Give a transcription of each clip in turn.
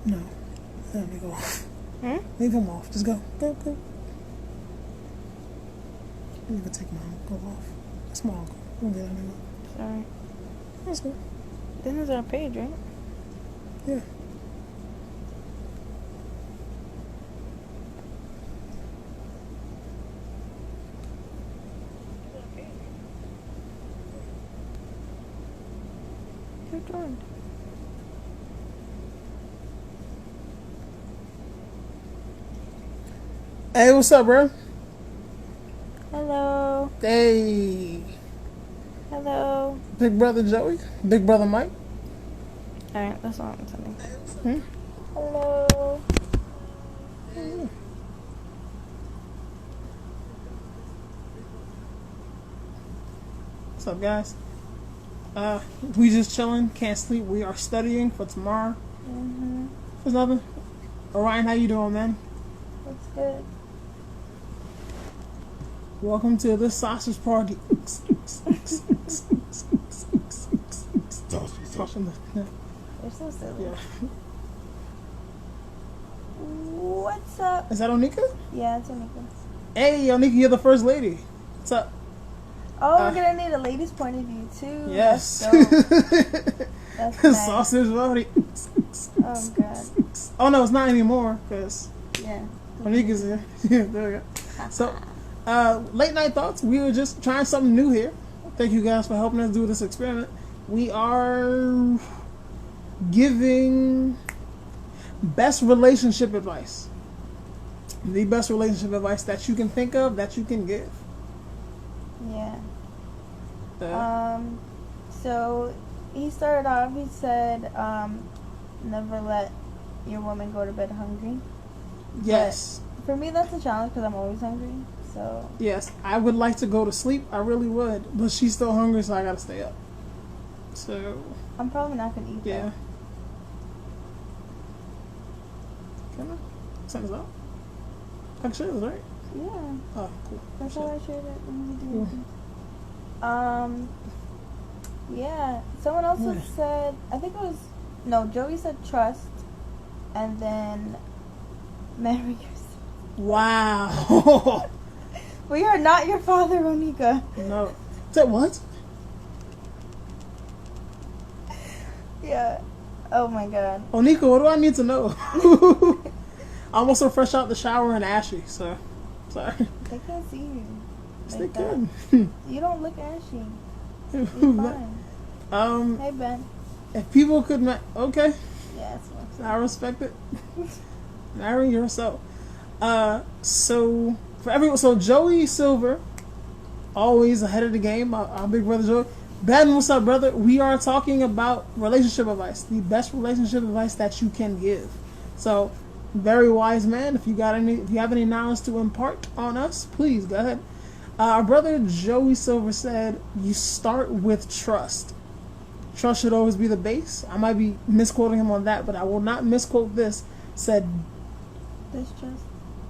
No. Let me go off. Hmm? Leave him off. Just go. Go, go. You can take my uncle off. That's my uncle. We'll get out of here. Sorry. That's good. This is our page, right? Yeah. Who joined? Hey, what's up, bro? Hello. Hey. Hello. Big brother Joey. Big brother Mike. Alright, that's all I'm sending. Hmm? Hello. What's up, guys? We just chilling. Can't sleep. We are studying for tomorrow. Mm-hmm. There's nothing. Orion, how you doing, man? That's good. Welcome to the sausage party. You're so silly. Yeah. What's up? Is that Onika? Yeah, it's Onika. Hey, Onika, you're the first lady. What's up? Oh, we're gonna need a lady's point of view too. Yes. That's nice. Sausage party. Oh god. Oh no, it's not anymore because Yeah. Onika's here. Yeah, there we go. So, late night thoughts. We were just trying something new here. Thank you guys for helping us do this experiment. We are giving best relationship advice. The best relationship advice that you can think of, that you can give. Yeah. So he started off. He said, "Never let your woman go to bed hungry." Yes. But for me, that's a challenge because I'm always hungry. So. Yes, I would like to go to sleep. I really would, but she's still hungry, so I gotta stay up. So. I'm probably not gonna eat. Yeah. Though. Can I send this out? I can share this, right? Yeah. Oh, cool. That's Shit. how I shared it when we Cool. did it. Yeah. Someone else had said. I think it was Joey said trust, and then marry yourself. Wow. We are not your father, Onika. No. Said what? Yeah. Oh my god. Onika, what do I need to know? I'm also fresh out the shower and ashy, so sorry. They can't see you. They Like can. You don't look ashy. You're fine. Hey Ben. If people could okay. Yeah, that's what I'm saying. I respect it. Marry yourself. So for everyone, so Joey Silver, always ahead of the game. Our big brother Joey. Ben, what's up, brother? We are talking about relationship advice, the best relationship advice that you can give. So, very wise man. If you have any knowledge to impart on us, please go ahead. Our brother Joey Silver said, "You start with trust. Trust should always be the base." I might be misquoting him on that, but I will not misquote this. Said, Distrust.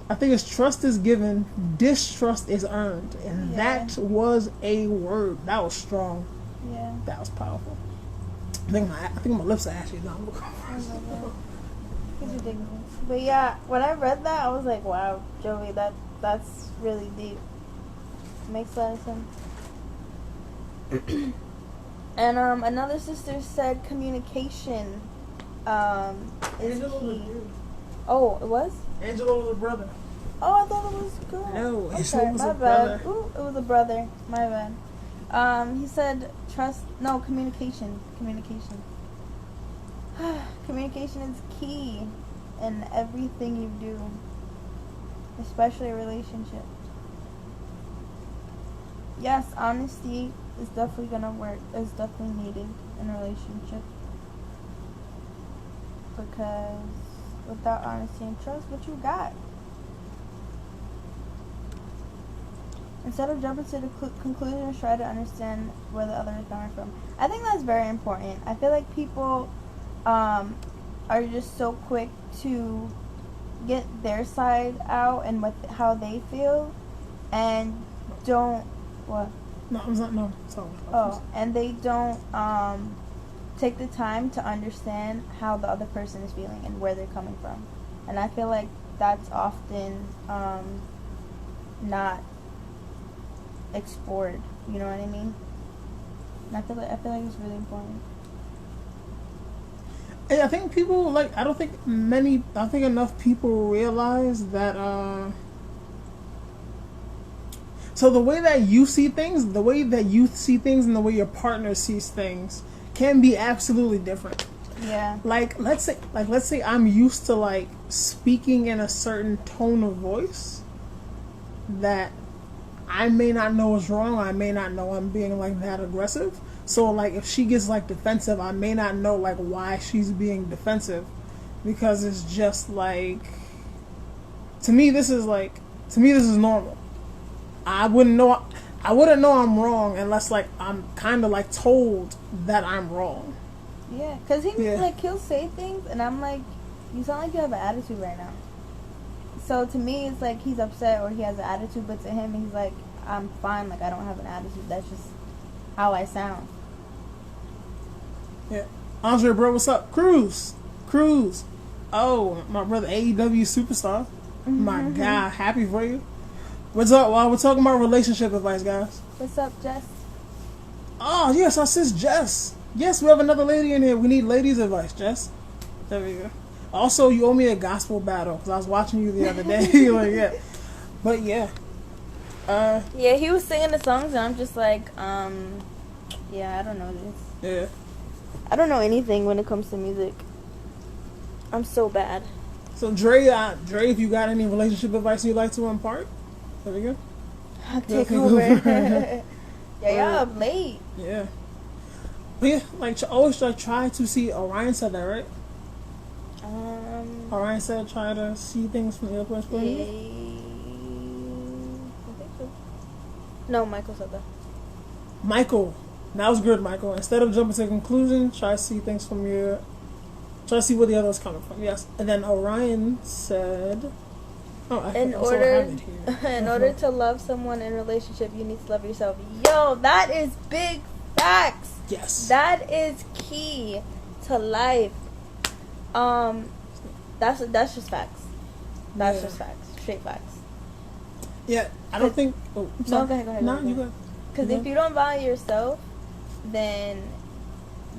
I think it's trust is given, distrust is earned, and Yeah. that was a word. That was strong. Yeah. That was powerful. I think my lips are ashy now. Oh my god. It's ridiculous. But yeah, when I read that, I was like, wow, Joey, that's really deep. Makes a lot of sense. And another sister said communication is key. Oh, it was? Angelo was a brother. Oh, I thought it was a girl. No, I'm Angelo sorry, was my a bad. brother. Ooh, it was a brother. My bad. He said communication. Communication. Communication is key in everything you do, especially a relationship. Yes, honesty is definitely gonna work. Is definitely needed in a relationship because without honesty and trust, what you got? Instead of jumping to the conclusion, try to understand where the other is coming from. I think that's very important. I feel like people are just so quick to get their side out and with how they feel, and don't what? No, I'm not. No, sorry. Oh, and they don't take the time to understand how the other person is feeling and where they're coming from. And I feel like that's often not explored. You know what I mean? And I feel like it's really important. I think people I don't think enough people realize that so the way that you see things, and the way your partner sees things can be absolutely different. Yeah. Let's say I'm used to speaking in a certain tone of voice that I may not know is wrong. I may not know I'm being that aggressive. So if she gets defensive, I may not know why she's being defensive, because it's just to me this is normal. I wouldn't know I'm wrong unless I'm kind of told that I'm wrong. Yeah, because he'll say things and I'm like, you sound like you have an attitude right now. So to me it's he's upset or he has an attitude, but to him he's like, I'm fine, I don't have an attitude, that's just how I sound. Yeah. Andre, bro, what's up? Cruz. Oh, my brother, AEW superstar. Mm-hmm. My God, happy for you. What's up? Well, we're talking about relationship advice, guys. What's up, Jess? Oh, yes, our sis Jess. Yes, we have another lady in here. We need ladies' advice, Jess. There we go. Also, you owe me a gospel battle, because I was watching you the other day. Yeah. But, yeah. Yeah, he was singing the songs, and I'm just yeah, I don't know this. Yeah. I don't know anything when it comes to music. I'm so bad. So, Dre, if you got any relationship advice you'd like to impart, there we go. I'll take over. Yeah, y'all up late. Yeah. But yeah, always try to see, Orion said that, right? Orion said try to see things from the other person's point of view. I think so. No, Michael said that. Michael. That was good, Michael. Instead of jumping to conclusions, try to see things from try to see where the other is coming from. Yes. And then Orion said, in order to love someone in a relationship, you need to love yourself. Yo, that is big facts. Yes. That is key to life. That's just facts. That's just facts. Straight facts. Yeah, I don't think. Oh, no, go ahead. No, you go. Because if you don't value yourself, then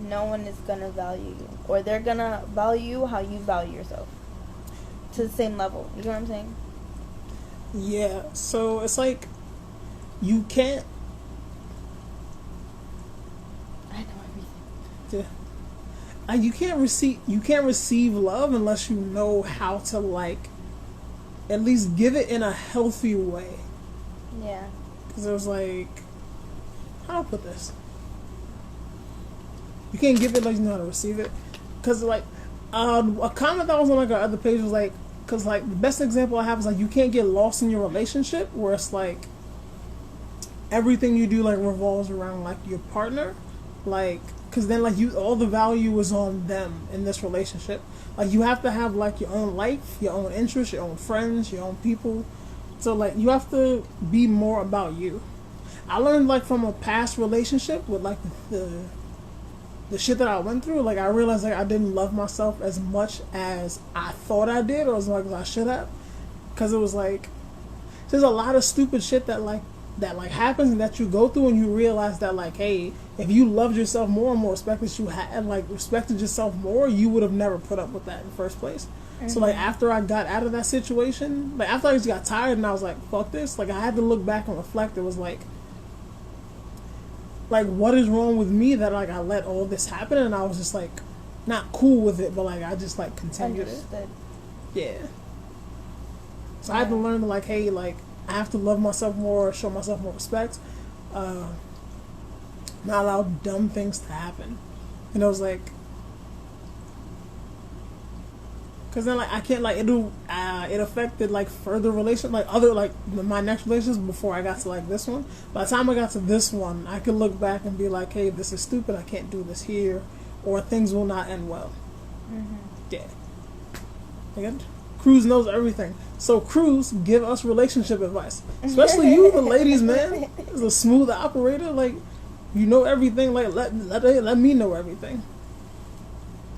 no one is gonna value you, or they're gonna value how you value yourself to the same level. You know what I'm saying? Yeah. So it's you can't. I know everything. Yeah. You can't receive love unless you know how to at least give it in a healthy way. Yeah. Because it was how do I put this? You can't give it you know how to receive it. Because a comment that was on our other page was because the best example I have is you can't get lost in your relationship where it's everything you do revolves around your partner, because then all the value is on them in this relationship. You have to have your own life, your own interests, your own friends, your own people. So you have to be more about you. I learned from a past relationship with the shit that I went through. I realized I didn't love myself as much as I thought I did, or as much as I should have. Because it was there's a lot of stupid shit that happens and that you go through, and you realize that hey, if you loved yourself more and more respected respected yourself more, you would have never put up with that in the first place. Mm-hmm. So after I got out of that situation, after I just got tired and I was fuck this, I had to look back and reflect. It was what is wrong with me that I let all this happen, and I was just not cool with it, but I just continued Understood. it. Yeah. So I had to learn hey, I have to love myself more, show myself more respect, not allow dumb things to happen. And it was because then I can't it affected further relations, other my next relationships before I got to this one. By the time I got to this one, I could look back and be hey, this is stupid, I can't do this here, or things will not end well. Mm-hmm. Yeah. Again, Cruz knows everything. So Cruz, give us relationship advice, especially you, the ladies, man. Is a smooth operator. You know everything. Let me know everything.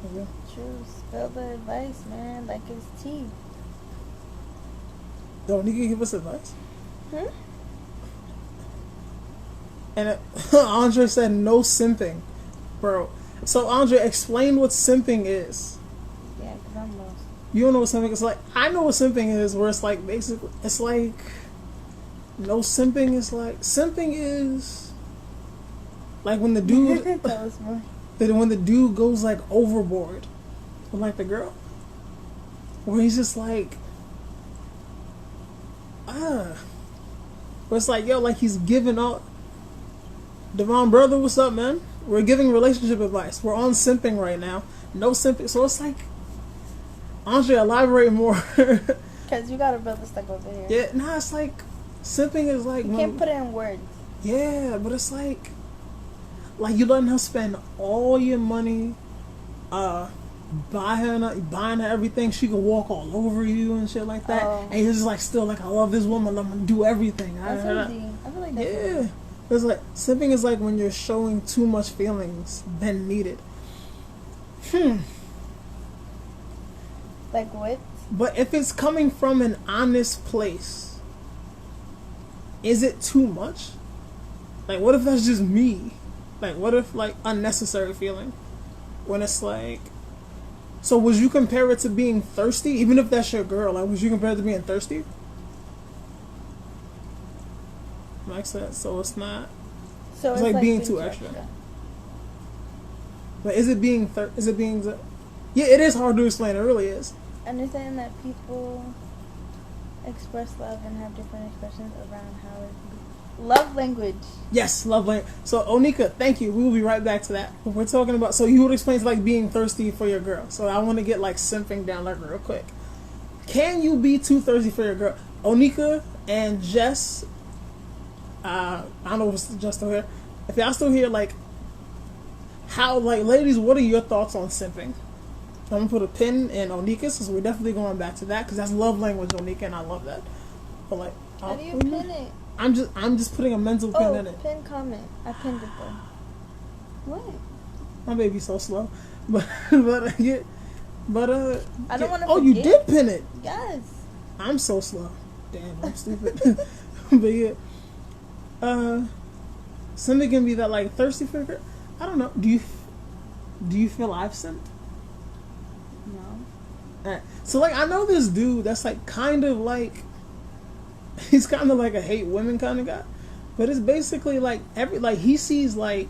Okay. True. Spill the advice, man. Like it's tea. Don't you give us advice? Hmm? And Andre said no simping, bro. So Andre, explain what simping is. Yeah, because I'm lost. You don't know what simping is? Like, I know what simping is, where it's like basically it's like no simping is like simping is like when the dude Tell us more. when the dude goes like overboard with like the girl, where he's just like where it's like, yo, like he's giving up. Devon, brother, what's up, man? We're giving relationship advice. We're on simping right now. No simping. So it's like, Andre, elaborate more. Because you got a brother stuck over here. Yeah, nah, it's like, simping is like... You can't put it in words. Yeah, but it's like you letting her spend all your money, buying her everything. She could walk all over you and shit like that. Oh. And you're just like, still like, I love this woman. I'm gonna do everything. That's easy. I feel like that's Yeah. easy. It's like, simping is like when you're showing too much feelings than needed. Like what? But if it's coming from an honest place, is it too much? Like, what if that's just me? Like, what if, like, unnecessary feeling? When it's like... So would you compare it to being thirsty? Even if that's your girl, like, would you compare it to being thirsty? Like that, so it's not... So it's like being too extra. But is it being... Yeah, it is hard to explain. It really is. Understand that people express love and have different expressions around how it be. Love language. Yes, love language. So, Onika, thank you. We will be right back to that. But we're talking about... So, you would explain to, like, being thirsty for your girl. So, I want to get, like, simping down, like, real quick. Can you be too thirsty for your girl? Onika and Jess... I don't know if it's just still here. If y'all still here, like, how, like, ladies, what are your thoughts on simping? I'm gonna put a pin in Onika's, so we're definitely going back to that because that's love language, Onika, and I love that. But like, how do you pin it? I'm just putting a mental pin in it. Pin comment. I pinned it though. What? My baby's so slow, but I don't want to. Oh, you did pin it. Yes. I'm so slow. Damn, I'm stupid. But yeah. Simping can be that like thirsty for a girl. I don't know. Do you feel I've simped? No. Alright. So like I know this dude that's like kind of like he's kind of like a hate women kind of guy, but it's basically like he sees like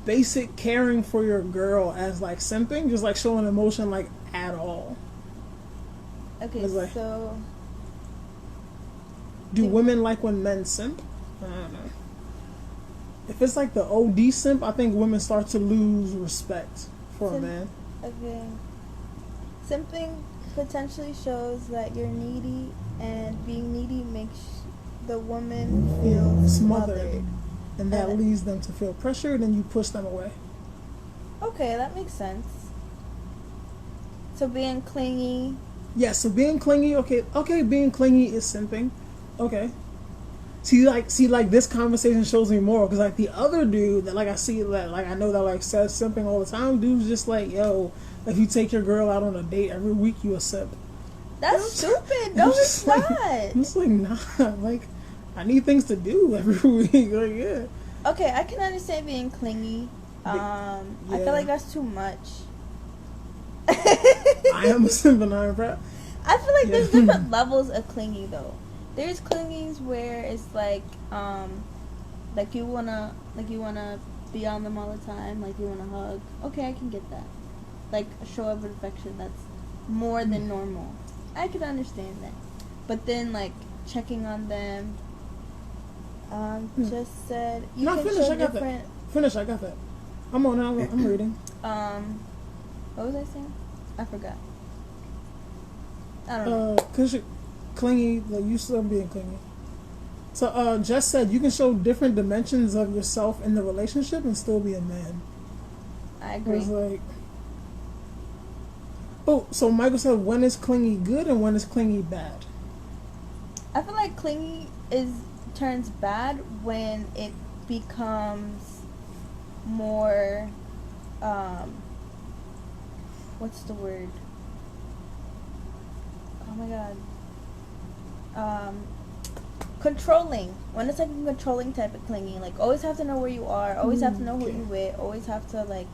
basic caring for your girl as like simping, just like showing emotion like at all. Okay, like, so do women like when men simp? I don't know. If it's like the OD simp, I think women start to lose respect for a man. Okay. Simping potentially shows that you're needy, and being needy makes the woman feel smothered. And that leads them to feel pressured, and you push them away. Okay, that makes sense. So being clingy. Yeah, so being clingy, okay, being clingy is simping. Okay. See, this conversation shows me more, because, like, the other dude that, like, I see, that, like, I know that, like, says simping all the time, dude's just like, yo, if you take your girl out on a date every week, you a simp. That's stupid. No, it's not. I'm just like, nah, like, I need things to do every week, like, yeah. Okay, I can understand being clingy. I feel like that's too much. I am a simp and I'm proud. I feel like there's different levels of clingy, though. There's clingies where it's like you wanna be on them all the time, like you wanna hug. Okay, I can get that. Like a show of affection that's more than normal. I could understand that. But then like checking on them. Just said you can finish. show I got different. that. Finish. I got that. I'm on. I'm reading. What was I saying? I forgot. I don't know. Cause you're clingy, like you still being clingy. So Jess said you can show different dimensions of yourself in the relationship and still be a man. I agree. It's like, so Michael said when is clingy good and when is clingy bad? I feel like clingy turns bad when it becomes more what's the word? Oh my god. Controlling. When it's like a controlling type of clinging, like always have to know where you are, always have to know who you with, always have to like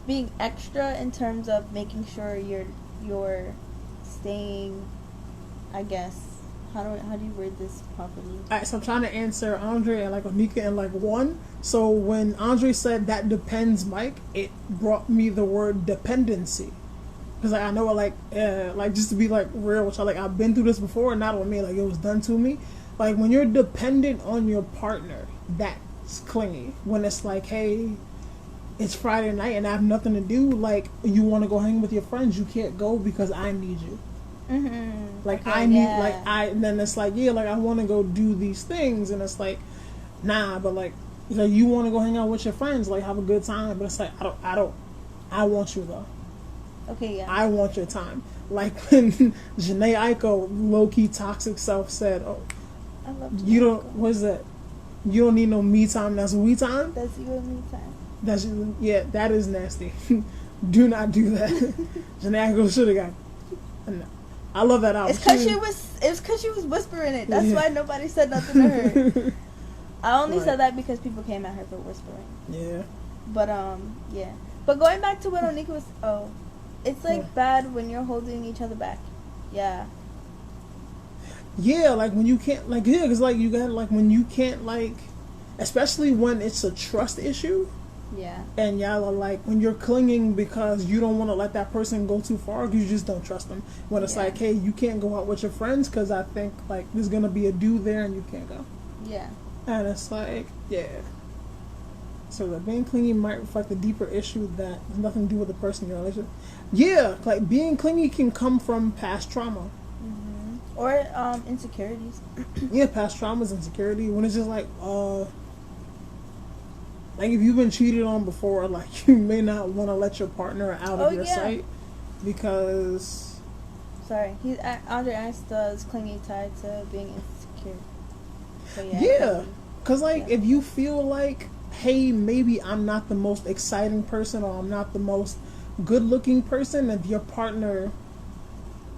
being extra in terms of making sure you're staying, I guess. How do you word this properly? Alright, so I'm trying to answer Andre and like Onika in like one. So when Andre said that depends, Mike, it brought me the word dependency. Because like I know like just to be like real, which I've been through this before, and not with me, like it was done to me. Like when you're dependent on your partner, that's clingy. When it's like, hey, it's Friday night and I have nothing to do, like you want to go hang with your friends, you can't go because I need you. Mm-hmm. Like okay, I need, yeah. and then it's like, yeah, like I want to go do these things, and it's like, nah, but like you want to go hang out with your friends, like have a good time, but it's like I want you though. Okay, yeah. I want your time. Like when Janae Aiko, low-key toxic self, said, "Oh, I love you don't. Aiko. What is that? You don't need no me time. That's we time. That's you and me time. That's that is nasty. Do not do that." Janae Aiko should have got. No. I love that album. It's because she was whispering it. That's why nobody said nothing to her. I only said that because people came at her for whispering. Yeah. But yeah. But going back to what Onika was, it's like bad when you're holding each other back. Yeah. Yeah, like when you can't, like, yeah, because like you got, like when you can't, like, especially when it's a trust issue. Yeah. And y'all are like, when you're clinging because you don't want to let that person go too far because you just don't trust them. When it's like, hey, you can't go out with your friends because I think like there's gonna be a dude there and you can't go. Yeah. And it's like, yeah. So that being clingy might reflect a deeper issue that has nothing to do with the person you're in a relationship. Yeah, like being clingy can come from past trauma. Mm-hmm. Or insecurities. Yeah, past traumas, insecurity. When it's just like if you've been cheated on before, like you may not want to let your partner out of your sight because. Sorry, Andre asked is clingy tied to being insecure. So yeah, because if you feel like, hey, maybe I'm not the most exciting person or I'm not the most good-looking person, if your partner,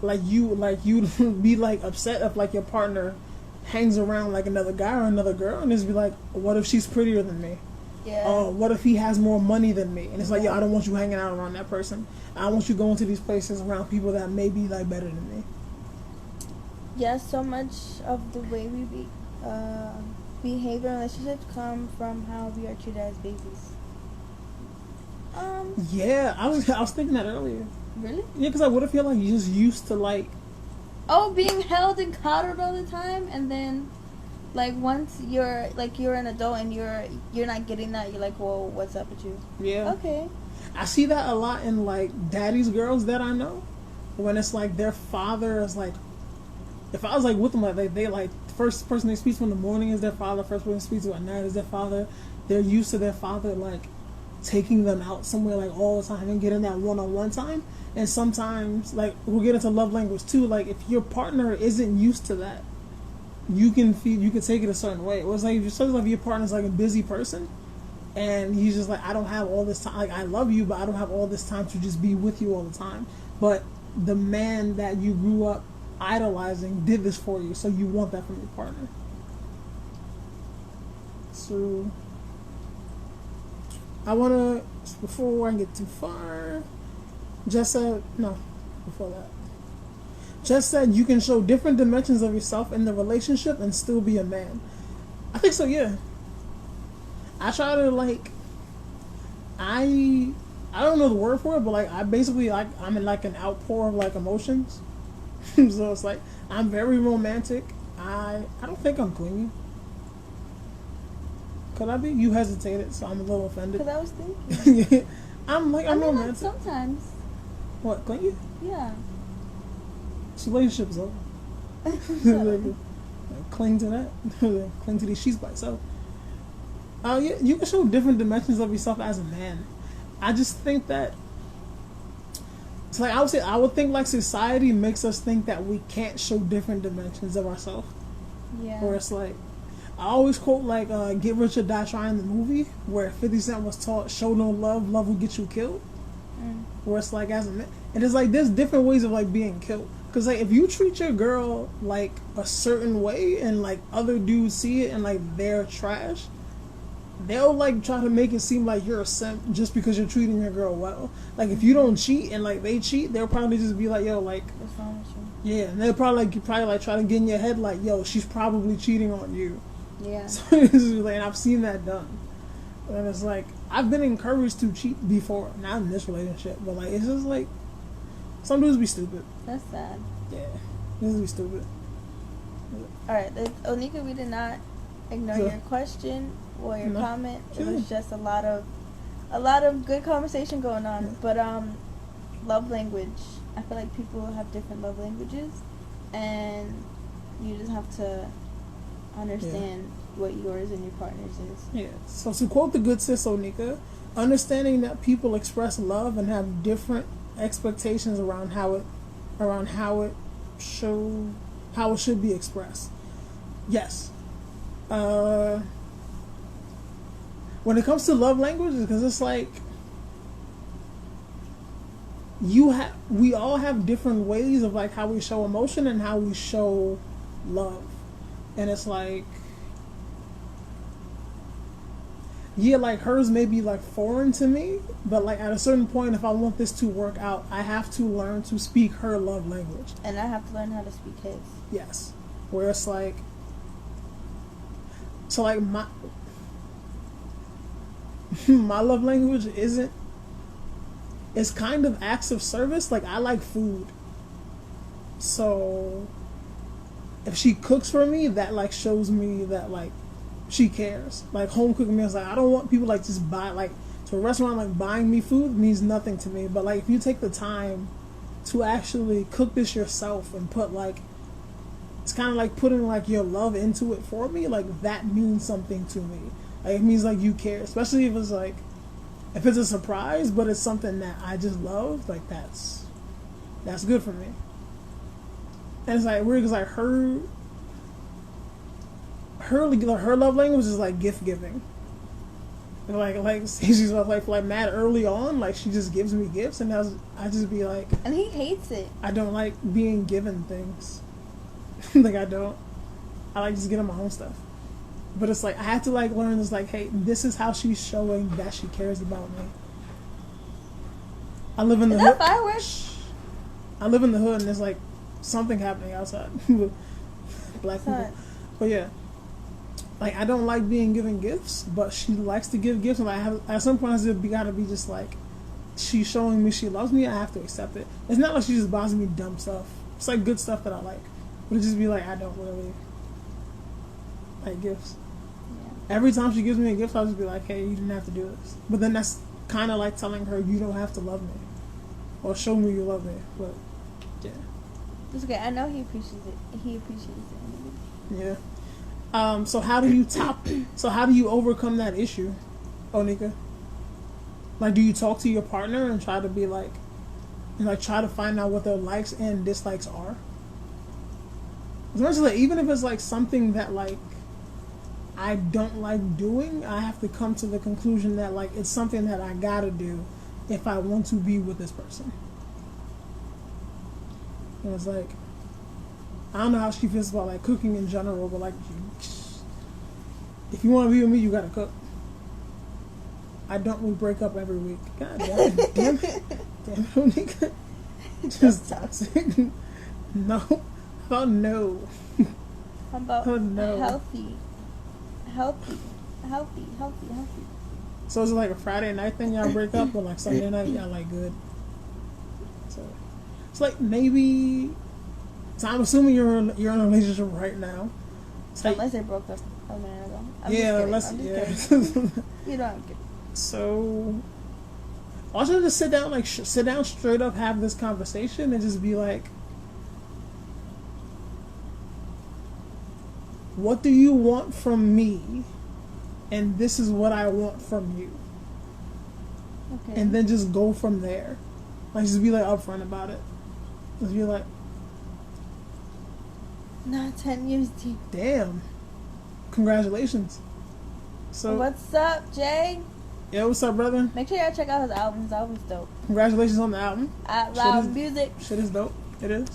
you'd be like upset if like your partner hangs around like another guy or another girl, and just be like, what if she's prettier than me? Yeah. What if he has more money than me? And it's like, I don't want you hanging out around that person. I want you going to these places around people that may be like better than me. Yeah, so much of the way we behave in relationships come from how we are treated as babies. Yeah, I was thinking that earlier. Really? Yeah, because what if you're like just used to like. Oh, being held and coddled all the time, and then. Like once you're an adult and you're not getting that, you're like, whoa, what's up with you? Yeah. Okay. I see that a lot in like daddy's girls that I know, when it's like their father is like, if I was like with them, like they like first person they speak to in the morning is their father, first person they speak to at night is their father. They're used to their father like taking them out somewhere like all the time and getting that one-on-one time. And sometimes like we'll get into love language too. Like if your partner isn't used to that, you can take it a certain way. It was like if your partner's like a busy person, and he's just like, I don't have all this time. Like I love you, but I don't have all this time to just be with you all the time. But the man that you grew up idolizing did this for you, so you want that from your partner. So I wanna, before I get too far, Jess said you can show different dimensions of yourself in the relationship and still be a man. I think so, yeah. I try to like, I don't know the word for it, but like I basically like I'm in like an outpour of like emotions. So it's like I'm very romantic. I don't think I'm clingy. Could I be? You hesitated, so I'm a little offended. Because I was thinking. I'm romantic. Like sometimes. What, clingy? Yeah. This relationship is over. Cling to that. Cling to these sheets by itself. Yeah, you can show different dimensions of yourself as a man. I just think that it's like I would think like society makes us think that we can't show different dimensions of ourselves. Yeah. Or it's like I always quote like Get Rich or Die Trying, the movie, where 50 Cent was taught, show no love, love will get you killed. Where it's like, as a man, and it's like there's different ways of like being killed. Because like if you treat your girl like a certain way and like other dudes see it and like they're trash, they'll like try to make it seem like you're a simp just because you're treating your girl well. Like if you don't cheat and like they cheat, they'll probably just be like, yo, like, what's wrong with you? yeah, and they'll probably like try to get in your head like, yo, she's probably cheating on you. Yeah. So it's just like, and I've seen that done. And it's like, I've been encouraged to cheat before, not in this relationship, but like, it's just like, some dudes be stupid. That's sad. Yeah, dudes be stupid. Alright, Onika, we did not ignore your question or your comment. It was just a lot of good conversation going on. Yeah. But love language. I feel like people have different love languages, and you just have to understand what yours and your partner's is. Yeah. So to quote the good sis Onika, understanding that people express love and have different expectations around how it should be expressed. Yes. When it comes to love languages, because it's like we all have different ways of like how we show emotion and how we show love. And it's like, yeah, like hers may be like foreign to me, but like at a certain point, if I want this to work out, I have to learn to speak her love language. And I have to learn how to speak his. Yes. Where it's like, so like my love language it's kind of acts of service. Like I like food. So if she cooks for me, that like shows me that like she cares. Like home cooked meals, like I don't want people like just buy like to a restaurant like buying me food means nothing to me. But like if you take the time to actually cook this yourself and put like, it's kind of like putting like your love into it for me, like that means something to me. Like it means like you care, especially if it's like, if it's a surprise but it's something that I just love, like that's good for me. And it's like weird because like her love language is like gift giving. And like she's like mad early on, like she just gives me gifts, and I just be like, and he hates it. I don't like being given things. Like I like just getting my own stuff. But it's like I have to like learn this, like, hey, this is how she's showing that she cares about me. I live in the hood. Fireworks? I live in the hood, and there's like something happening outside with black people. But yeah, like I don't like being given gifts, but she likes to give gifts, and I have at some point it gotta be just like she's showing me she loves me. I have to accept it. It's not like she just buys me dumb stuff. It's like good stuff that I like, but it just be like I don't really like gifts. Yeah. Every time she gives me a gift, I'll just be like, hey, you didn't have to do this. But then that's kind of like telling her you don't have to love me or show me you love me. But yeah, it's okay. I know he appreciates it. He appreciates it. Yeah. So how do you overcome that issue, Onika? Like, do you talk to your partner and try to be like, and like try to find out what their likes and dislikes are? Especially like, even if it's like something that like I don't like doing, I have to come to the conclusion that like it's something that I gotta do if I want to be with this person. And it's like, I don't know how she feels about like cooking in general, but like if you want to be with me, you gotta cook. I don't. We break up every week. God damn it, Onika. Just toxic. No. How about no? How about no? Healthy. So is it like a Friday night thing y'all break up, or like Sunday night y'all like good? So it's like maybe. So I'm assuming you're in a relationship right now. So unless they broke up a minute ago. I'm just kidding. You know I'm kidding. So I want you to just sit down straight up, have this conversation, and just be like, what do you want from me? And this is what I want from you. Okay. And then just go from there. Like, just be like upfront about it. Just be like, not 10 years deep. Damn. congratulations. So what's up, Jay? Yeah, what's up, brother? Make sure y'all check out his album. His album's dope. Congratulations on the album. Loud music. Shit is dope. It is.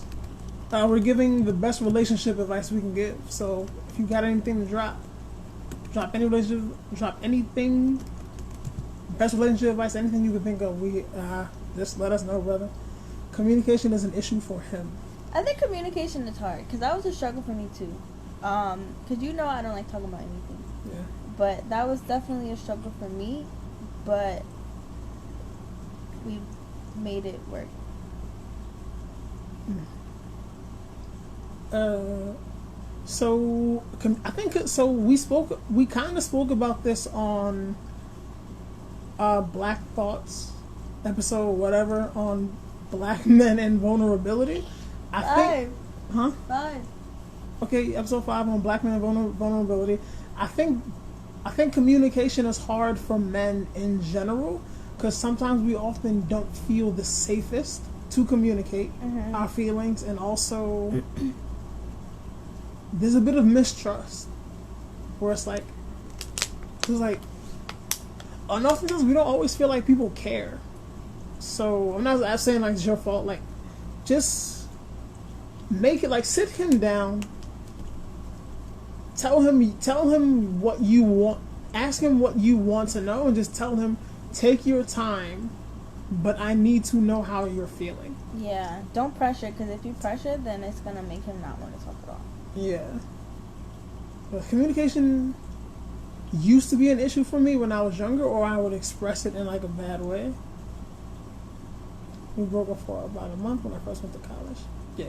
We're giving the best relationship advice we can give. So if you got anything to drop any relationship, drop anything. Best relationship advice, anything you can think of. Just let us know, brother. Communication is an issue for him. I think communication is hard because that was a struggle for me too. Because I don't like talking about anything. Yeah. But that was definitely a struggle for me. But we made it work. So I think so. We kind of spoke about this on Black Thoughtz episode, whatever, on Black men and vulnerability. Five. Okay, episode 5 on Black men and vulnerability. I think communication is hard for men in general because sometimes we often don't feel the safest to communicate our feelings, and also there's a bit of mistrust where it's like, and oftentimes we don't always feel like people care. So I'm not saying like it's your fault. Like, just make it like, sit him down. Tell him what you want. Ask him what you want to know, and just tell him, take your time, but I need to know how you're feeling. Yeah, don't pressure, because if you pressure, then it's gonna make him not want to talk at all. Yeah. But communication used to be an issue for me when I was younger, or I would express it in like a bad way. We broke up for about a month when I first went to college. Yeah.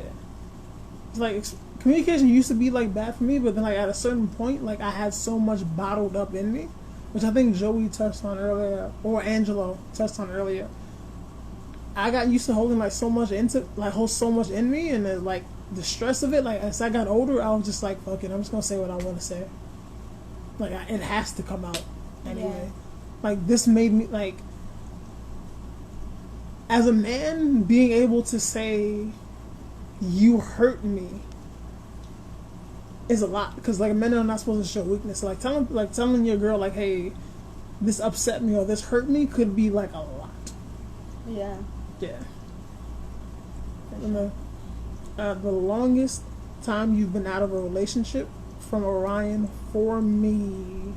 It's like communication used to be like bad for me, but then like at a certain point, like I had so much bottled up in me, which I think Joey touched on earlier, or Angelo touched on earlier. I got used to holding so much in me, and then like the stress of it. Like as I got older, I was just like, fuck it, I'm just gonna say what I want to say. Like it has to come out anyway. Yeah. Like this made me like, as a man, being able to say, you hurt me, is a lot, because like men are not supposed to show weakness. So, telling your girl like, hey, this upset me or this hurt me could be like a lot. Yeah. Yeah. Sure. The longest time you've been out of a relationship, from Orion, for me.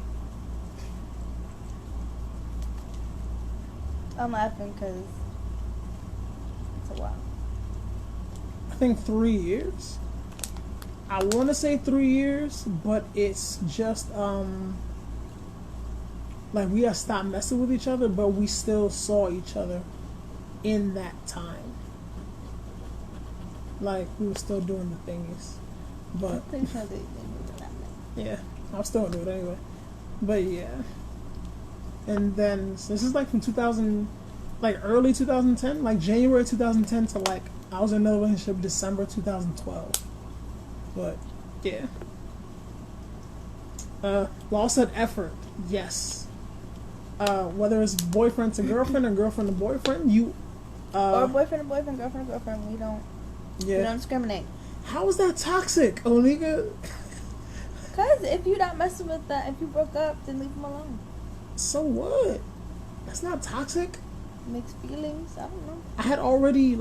I'm laughing because it's a while. I think 3 years. I want to say 3 years, but it's just like we had stopped messing with each other, but we still saw each other in that time. Like we were still doing the thingies, but yeah, I'll still do it anyway. But yeah, and then so this is like from 2000, like early 2010, like January 2010 to like I was in another relationship December 2012. But yeah, loss of effort, yes. Whether it's boyfriend to girlfriend or girlfriend to boyfriend, or boyfriend to boyfriend, girlfriend to girlfriend, we don't discriminate. How is that toxic, Onika? Because if you're not messing with that, if you broke up, then leave them alone. So what? That's not toxic. Mixed feelings, I don't know. I had already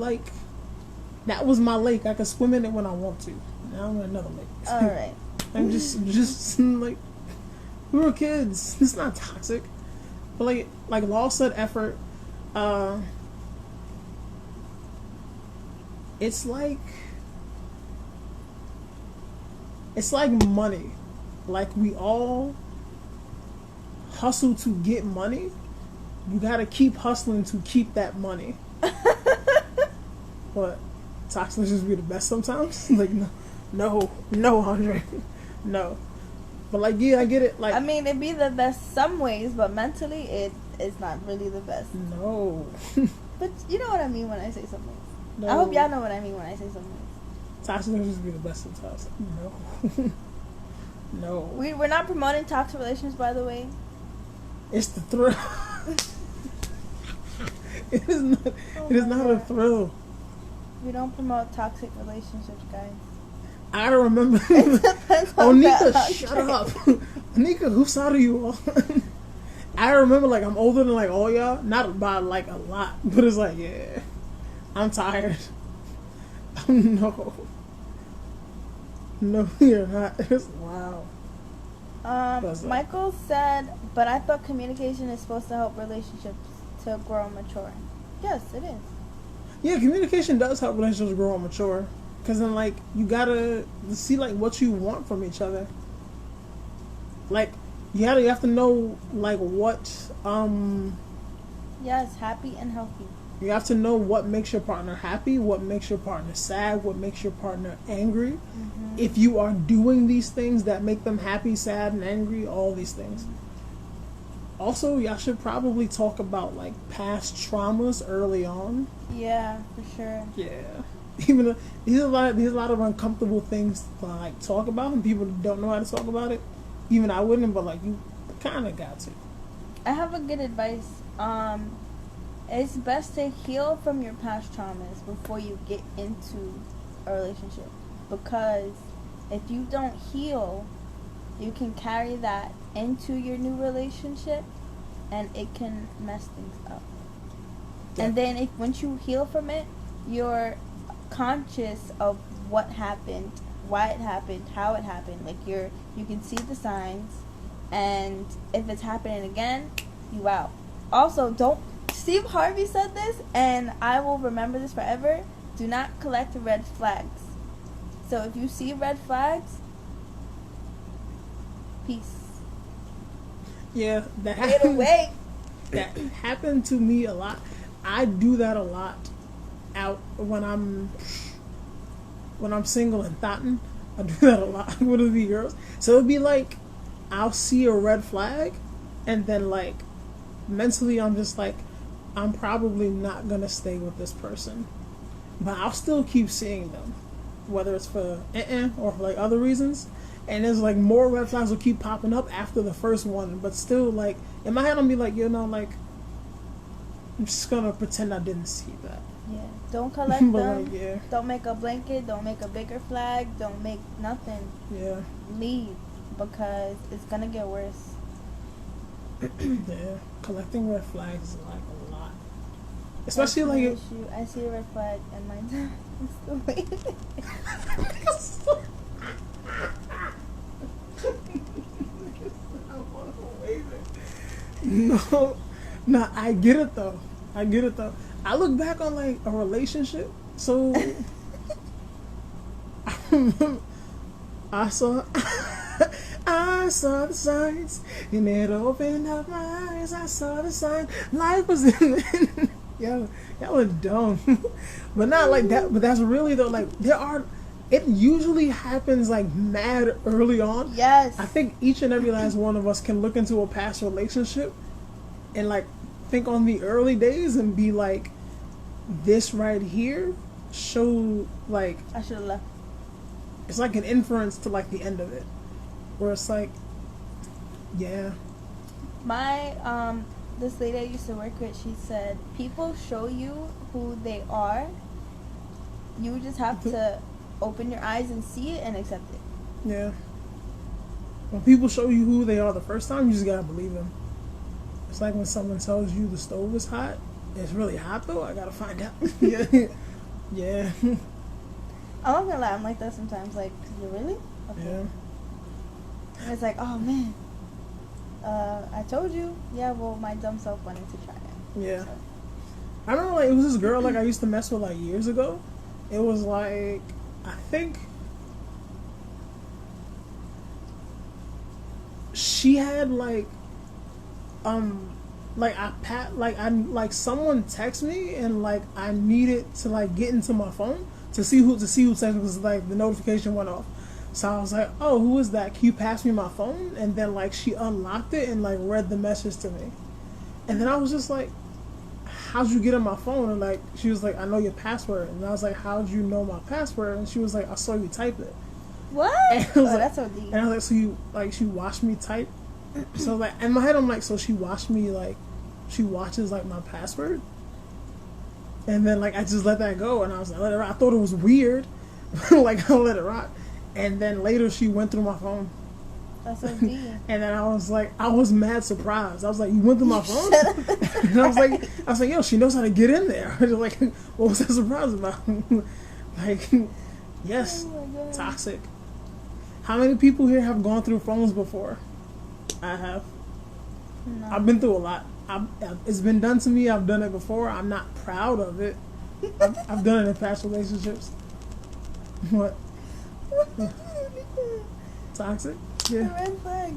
that was my lake. I could swim in it when I want to. Now I'm in another lake. Alright. I'm just like, we were kids. It's not toxic. But like loss of effort, it's like money. Like we all hustle to get money. You gotta keep hustling to keep that money. But toxic just be the best sometimes. Like no, Andre, no. But like, yeah, I get it. Like, I mean, it'd be the best some ways, but mentally, it is not really the best. No. But you know what I mean when I say something. No. I hope y'all know what I mean when I say something. Toxic just be the best sometimes. No. No. We're not promoting toxic relations, by the way. It's the thrill. It is not. It is not a thrill. We don't promote toxic relationships, guys. I remember. It depends Oh, on Nika, that. shut up. Nika, whose side are you on? I remember, like, I'm older than, like, all y'all. Not by, like, a lot. But it's like, yeah. I'm tired. No. No, you're not. It's wow. Michael said, but I thought communication is supposed to help relationships to grow and mature. Yes, it is. Yeah, communication does help relationships grow and mature. Because then, like, you gotta see, like, what you want from each other. Like, you have to know, like, what, Yes, happy and healthy. you have to know what makes your partner happy, what makes your partner sad, what makes your partner angry. Mm-hmm. If you are doing these things that make them happy, sad, and angry, all these things. Also, y'all should probably talk about, like, past traumas early on. Yeah, for sure. Yeah. Even though there's a lot of uncomfortable things to, like, talk about, and people don't know how to talk about it. Even I wouldn't, but, like, you kind of got to. I have a good advice. It's best to heal from your past traumas before you get into a relationship. Because if you don't heal, you can carry that into your new relationship and it can mess things up. Yeah. And then once you heal from it, you're conscious of what happened, why it happened, how it happened. Like you can see the signs, and if it's happening again, you out. Also, Steve Harvey said this, and I will remember this forever. Do not collect red flags. So if you see red flags, peace. Yeah, Get away. That happened to me a lot. I do that a lot out when I'm single and thotting. I do that a lot with the girls. So it'd be like, I'll see a red flag, and then, like, mentally I'm just like, I'm probably not gonna stay with this person, but I'll still keep seeing them, whether it's for or for, like, other reasons. And there's, like, more red flags will keep popping up after the first one, but still, like, in my head, I'll be like, like, I'm just gonna pretend I didn't see that. Yeah. Don't collect them. Like, yeah. Don't make a blanket. Don't make a bigger flag. Don't make nothing. Yeah. Leave, because it's gonna get worse. Yeah. Collecting red flags is, like, a lot. Especially, like, I see a red flag and my dad is still waiting. No, I get it though. I look back on, like, a relationship, so I saw the signs, and it opened up my eyes. I saw the sign. Life was in it. Y'all are dumb. But not like that. But that's really, though, like, it usually happens, like, mad early on. Yes. I think each and every last one of us can look into a past relationship and, like, think on the early days and be like, this right here showed, like, I should have left. it's like an inference to, like, the end of it, where it's like, yeah. My this lady I used to work with, she said, people show you who they are. You just have to open your eyes and see it and accept it. Yeah. When people show you who they are the first time, you just gotta believe them. It's like when someone tells you the stove is hot. It's really hot though. I gotta find out. Yeah. Yeah. I'm not gonna lie, I'm like that sometimes. Like, you really? Okay. Yeah. And it's like, oh man, I told you. Yeah, well, my dumb self wanted to try it. Yeah. So. I remember, like, it was this girl, like, I used to mess with, like, years ago. It was like, I think she had, like, someone text me, and, like, I needed to, like, get into my phone to see who texted me, because, like, the notification went off. So I was like, oh, who is that? Can you pass me my phone? And then, like, she unlocked it and, like, read the message to me. And then I was just like, how'd you get on my phone? And, like, she was like, I know your password. And I was like, how'd you know my password? And she was like, I saw you type it. What? And I was like, that's so deep. And I was like, so you, like, she watched me type? So, like, in my head, I'm like, so she watched me, like, she watches, like, my password? And then, like, I just let that go, and I was like, let it rock. I thought it was weird. Like, I let it rock. And then later she went through my phone. That's so deep. And then I was mad surprised. I was like, you went through my phone? And I was like, yo, she knows how to get in there. Like, what was that surprise about? Like, yes, Oh toxic. How many people here have gone through phones before? I have. No. I've been through a lot. It's been done to me. I've done it before. I'm not proud of it. I've done it in past relationships. What? Toxic? Yeah. Red flag.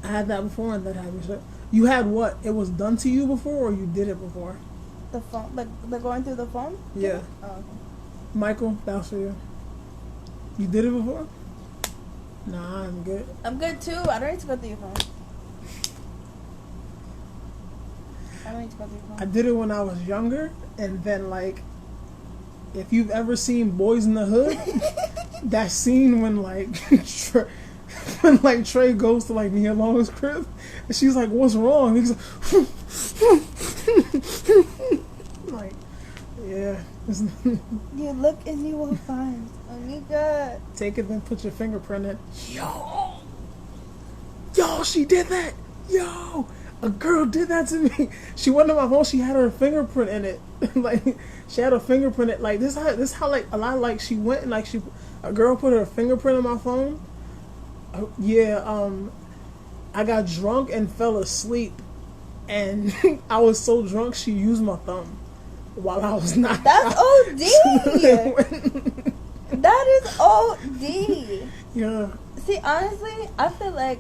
I had that before and that happened. So you had what? It was done to you before or you did it before? The phone, like they're going through the phone? Yeah. Oh, okay. Michael, that was for you. You did it before? Nah, I'm good. I'm good too. I don't need to go through your phone. I don't need to go through your phone. I did it when I was younger, and then like, if you've ever seen Boys in the Hood, that scene when like, when like Trey goes to like Nia Long's crib, and she's like, "What's wrong?" He's like, yeah. You look and you will find. Oh, you good. Take it, then put your fingerprint in. Yo, she did that. Yo, a girl did that to me. She went to my phone. She had her fingerprint in it. Like she had her fingerprint in it. Like this how like a lot like she went and like a girl put her fingerprint in my phone. I got drunk and fell asleep, and I was so drunk she used my thumb while I was not. That's OD. That is OD. Yeah. See, honestly, I feel like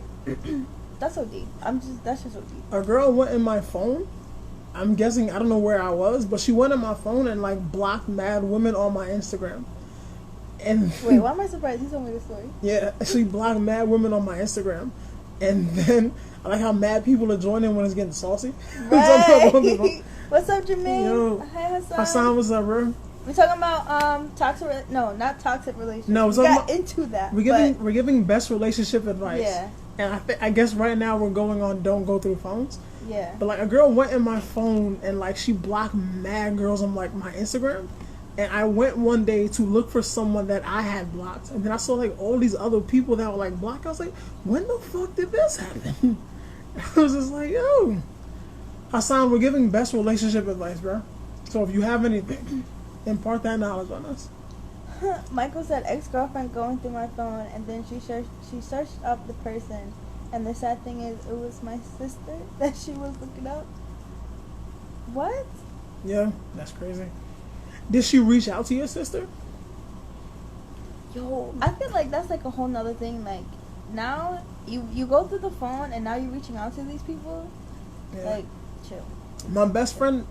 that's OD. That's just OD. A girl went in my phone. I'm guessing, I don't know where I was, but she went in my phone and like blocked mad women on my Instagram. And wait, why am I surprised? You told me the story. Yeah, she blocked mad women on my Instagram, and then I like how mad people are joining when it's getting saucy. Right. What's up, Jermaine? Yo, hey, Hassan, what's up, bro? We're talking about toxic. No, not toxic relationships. No, we got into that. We're giving best relationship advice. Yeah. And I guess right now we're going on don't go through phones. Yeah. But like a girl went in my phone and like she blocked mad girls on like my Instagram. And I went one day to look for someone that I had blocked. And then I saw like all these other people that were like blocked. I was like, when the fuck did this happen? I was just like, yo. Hassan, we're giving best relationship advice, bro. So if you have anything, impart that knowledge on us. Michael said ex-girlfriend going through my phone, and then she searched up the person, and the sad thing is it was my sister that she was looking up. What? Yeah, that's crazy. Did she reach out to your sister? Yo, I feel like that's like a whole nother thing. Like now you go through the phone, and now you're reaching out to these people. Yeah. Like, chill. My best friend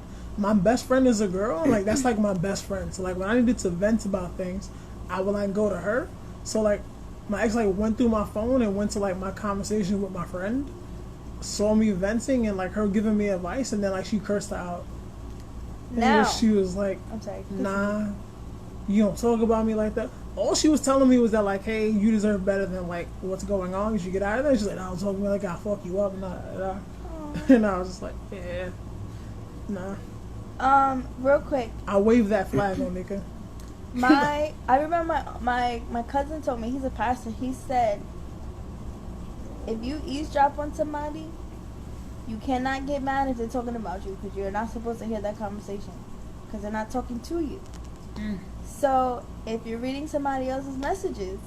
is a girl. Like that's like my best friend. So like when I needed to vent about things, I would like go to her. So like my ex like went through my phone and went to like my conversation with my friend, saw me venting and like her giving me advice, and then like she cursed her out. And she was like, I'm sorry. Nah, you don't talk about me like that. All she was telling me was that like, hey, you deserve better than like what's going on. You should get out of there. She's like, no, talking to me like I'll fuck you up. Nah. And I was just like, yeah, nah. Real quick. I waved that flag, Onika. I remember my cousin told me, he's a pastor, he said, if you eavesdrop on somebody, you cannot get mad if they're talking about you, because you're not supposed to hear that conversation, because they're not talking to you. So if you're reading somebody else's messages,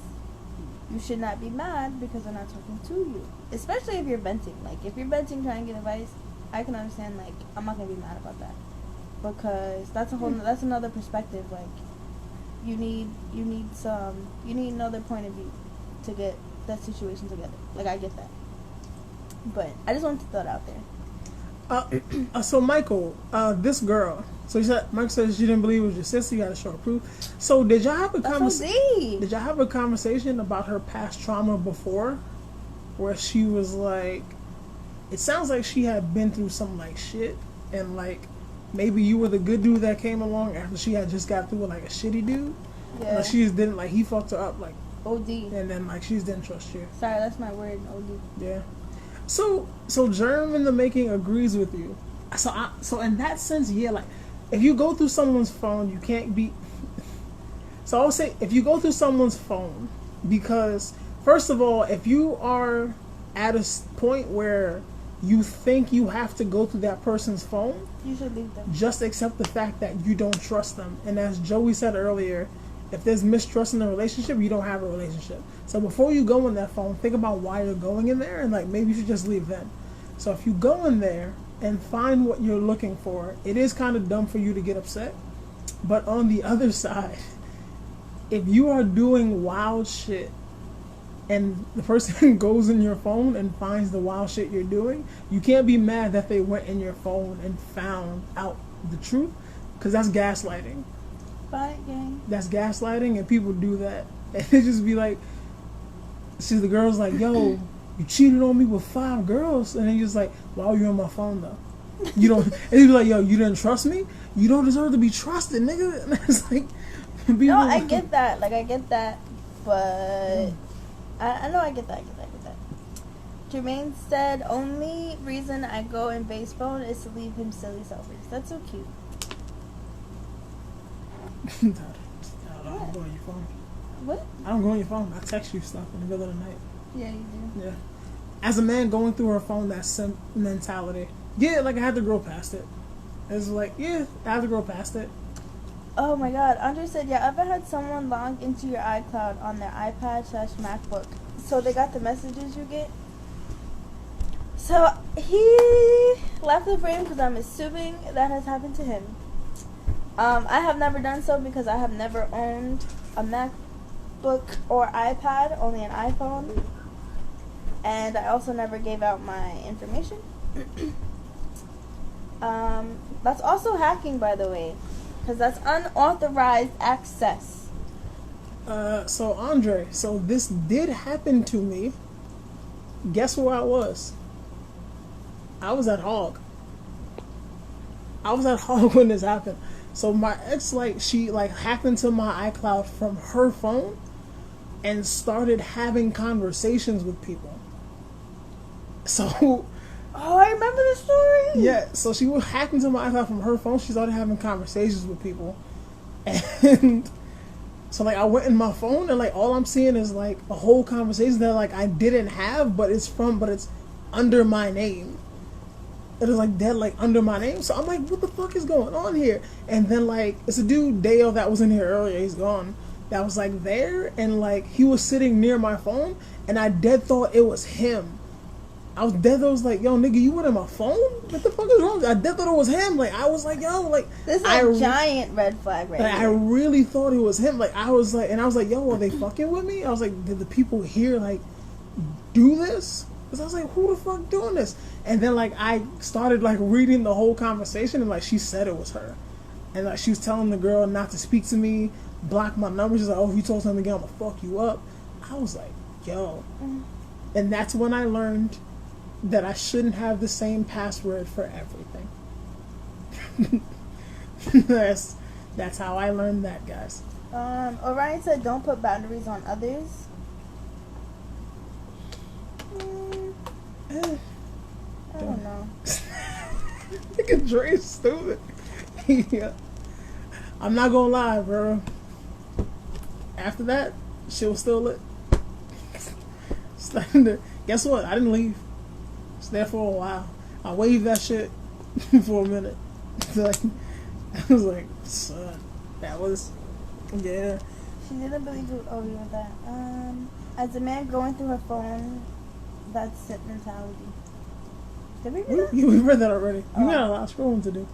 you should not be mad because they're not talking to you, especially if you're venting. Like if you're venting trying to get advice, I can understand, like I'm not gonna be mad about that, because that's another perspective. Like you need another point of view to get that situation together. Like I get that, but I just wanted to throw it out there. So Michael, this girl. So Michael said she didn't believe it was your sister. You had to show proof. So did y'all have a conversation? Did y'all have a conversation about her past trauma before, where she was like, it sounds like she had been through some like shit, and like maybe you were the good dude that came along after she had just got through with like a shitty dude. Yeah. Like she just didn't like, he fucked her up like OD. and then like she just didn't trust you. Sorry, that's my word. OD. Yeah. So Germ in the making agrees with you. So in that sense, yeah, like if you go through someone's phone, you can't be So I would say if you go through someone's phone, because first of all, if you are at a point where you think you have to go through that person's phone, you should leave them. Just accept the fact that you don't trust them. And as Joey said earlier, if there's mistrust in a relationship, you don't have a relationship. So before you go in that phone, think about why you're going in there, and like maybe you should just leave then. So if you go in there and find what you're looking for, it is kind of dumb for you to get upset. But on the other side, if you are doing wild shit and the person goes in your phone and finds the wild shit you're doing, you can't be mad that they went in your phone and found out the truth, because that's gaslighting. Fight gang. That's gaslighting, and people do that. And it just be like, see, the girl's like, yo, you cheated on me with 5 girls, and then you're just like, why were you on my phone though? You don't, and you be like, yo, you didn't trust me? You don't deserve to be trusted, nigga. And it's like, no, I get that. Like, I get that, but I know I get that. Jermaine said, only reason I go in base phone is to leave him silly selfies. That's so cute. I don't go on your phone. What? I don't go on your phone. I text you stuff in the middle of the night. Yeah, you do. Yeah. As a man going through her phone, that mentality. Yeah, like I had to grow past it. It's like, yeah, I have to grow past it. Oh my god. Andre said, yeah, ever had someone log into your iCloud on their iPad/MacBook? So they got the messages you get? So he left the frame because I'm assuming that has happened to him. I have never done so because I have never owned a MacBook or iPad, only an iPhone. And I also never gave out my information. That's also hacking, by the way, because that's unauthorized access. So Andre, so this did happen to me. Guess where I was? I was at Hog. When this happened. So my ex, she hacked into my iCloud from her phone and started having conversations with people. So... Oh, I remember the story! Yeah, so she was hacked into my iCloud from her phone. She started having conversations with people. And so, I went in my phone and, all I'm seeing is, a whole conversation that, I didn't have, but it's under my name. It is, dead, under my name. So I'm like, what the fuck is going on here? And then, it's a dude, Dale, that was in here earlier. He's gone. That was, there. And, he was sitting near my phone. And I dead thought it was him. I was dead. I was like, yo, nigga, you went on my phone? What the fuck is wrong? I dead thought it was him. I was like, yo, this is a giant red flag right here. I really thought it was him. I was like, yo, are they fucking with me? I was like, did the people here, do this? Because I was like, who the fuck doing this? And then, I started, reading the whole conversation, and, she said it was her. And, she was telling the girl not to speak to me, block my number. She's like, oh, if you told something again, I'm gonna fuck you up. I was like, yo. And that's when I learned that I shouldn't have the same password for everything. That's how I learned that, guys. Orion said, don't put boundaries on others. I don't know. Nigga Dre is stupid. Yeah. I'm not gonna lie, bro. After that, shit was still lit. Guess what? I didn't leave. I was there for a while. I waved that shit for a minute. I was like, son, that was, yeah. She didn't believe it. Oh, yeah, that. As a man going through her phone, that's it mentality. Did we read that? We read that already. You got a lot of scrolling to do.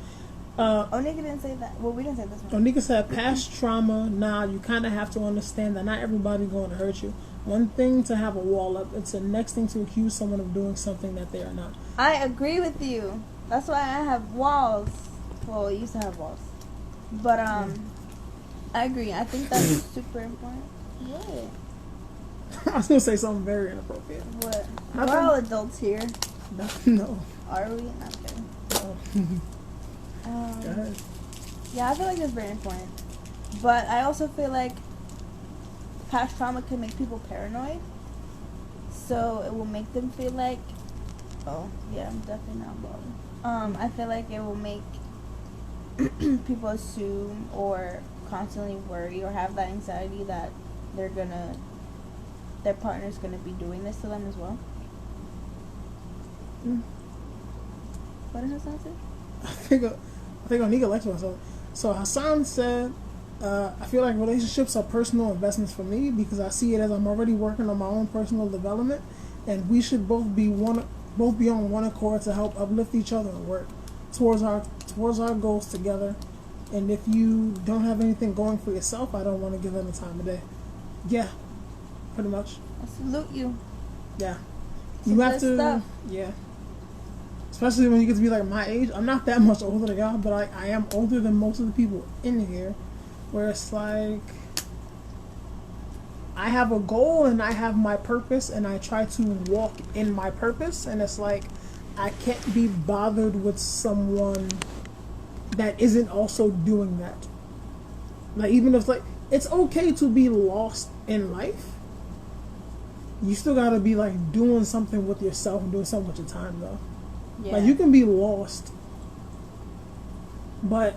Onika didn't say that. Well, we didn't say this one. Onika said, past trauma, you kind of have to understand that not everybody's going to hurt you. One thing to have a wall up, it's the next thing to accuse someone of doing something that they are not. I agree with you. That's why I have walls. Well, I used to have walls. But, I agree. I think that's super important. What? I was going to say something very inappropriate. What? We're all adults here. No. Are we? Not kidding. No. Go ahead. Yeah, I feel like that's very important. But I also feel like past trauma can make people paranoid. So it will make them feel like, oh, yeah, I'm definitely not bald. I feel like it will make people assume or constantly worry or have that anxiety that their partner's gonna be doing this to them as well? What did Hassan say? I think Onika likes myself. So Hassan said, I feel like relationships are personal investments for me because I see it as I'm already working on my own personal development, and we should both be on one accord to help uplift each other and work towards our goals together. And if you don't have anything going for yourself, I don't want to give them the time of day. Yeah, pretty much. I salute you. Yeah, you have to. Stuff. Yeah. Especially when you get to be like my age. I'm not that much older than y'all, but I am older than most of the people in here. Where it's like, I have a goal and I have my purpose and I try to walk in my purpose. And it's like, I can't be bothered with someone that isn't also doing that. Like, even if, like, it's okay to be lost in life. You still gotta be, like, doing something with yourself and doing something with your time, though. Yeah. Like, you can be lost, but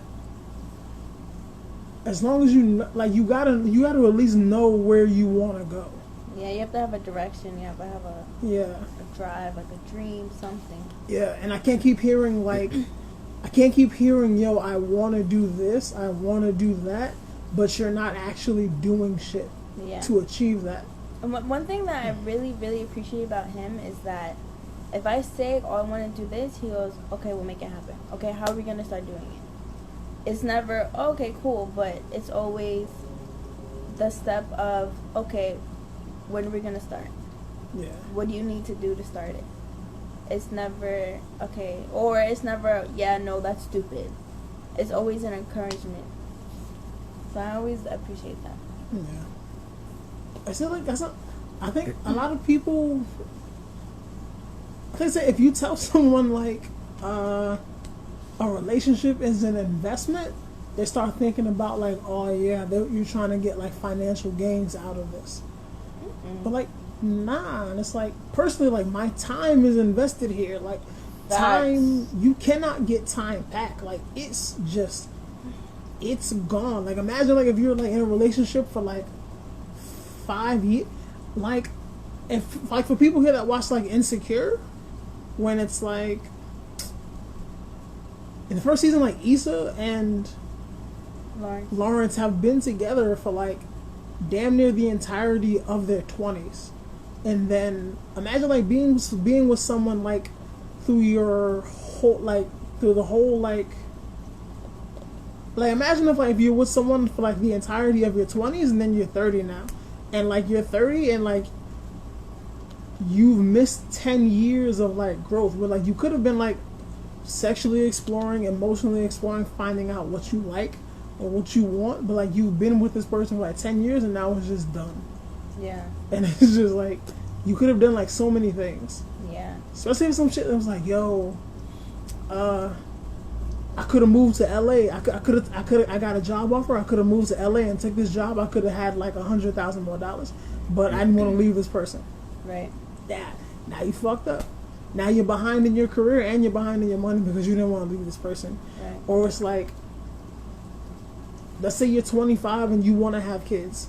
as long as you gotta at least know where you want to go. Yeah, you have to have a direction. You have to have a drive, like a dream, something. Yeah, and I can't keep hearing yo, I want to do this, I want to do that, but you're not actually doing shit to achieve that. And one thing that I really, really appreciate about him is that if I say, oh, I want to do this, he goes, okay, we'll make it happen. Okay, how are we going to start doing it? It's never, oh, okay, cool, but it's always the step of, okay, when are we going to start? Yeah. What do you need to do to start it? It's never, okay, or it's never, yeah, no, that's stupid. It's always an encouragement. So I always appreciate that. Yeah. I think a lot of people, like I say, if you tell someone like a relationship is an investment, they start thinking about like, oh yeah, you're trying to get like financial gains out of this. But like, nah, and it's like, personally, like, my time is invested here. Like, time, you cannot get time back. Like, it's gone. Like, imagine like if you're like in a relationship for like 5 years, like, if like for people here that watch like Insecure, when it's like in the first season, like Issa and Lawrence have been together for like damn near the entirety of their 20s, and then imagine like being with someone like through your whole like imagine if you're with someone for like the entirety of your 20s, and then you're 30 now, and like you're 30 and like you've missed 10 years of like growth, where like you could have been like sexually exploring, emotionally exploring, finding out what you like or what you want, but like you've been with this person for like 10 years and now it's just done. Yeah. And it's just like, you could have done like so many things. Yeah. Especially if some shit that was like, yo, I could have moved to LA. I got a job offer. I could have moved to LA and took this job. I could have had like $100,000 more, but I didn't want to leave this person. Right. Now you fucked up. Now you're behind in your career and you're behind in your money because you didn't want to leave this person. Right. Or it's like, let's say you're 25 and you want to have kids.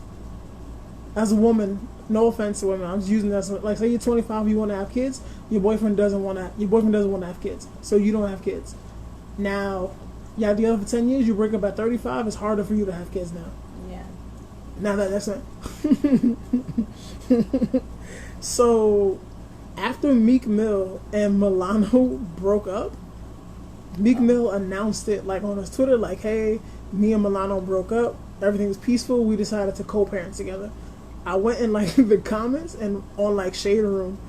As a woman, no offense to women, I'm just using that as like, say you're 25, you want to have kids. Your boyfriend doesn't want to have kids, so you don't have kids. Now, you have together for 10 years. You break up at 35. It's harder for you to have kids now. Yeah. Now that's not. So, after Meek Mill and Milano broke up, Meek Mill announced it like on his Twitter, like, "Hey, me and Milano broke up. Everything was peaceful. We decided to co-parent together." I went in like the comments and on like Shade Room,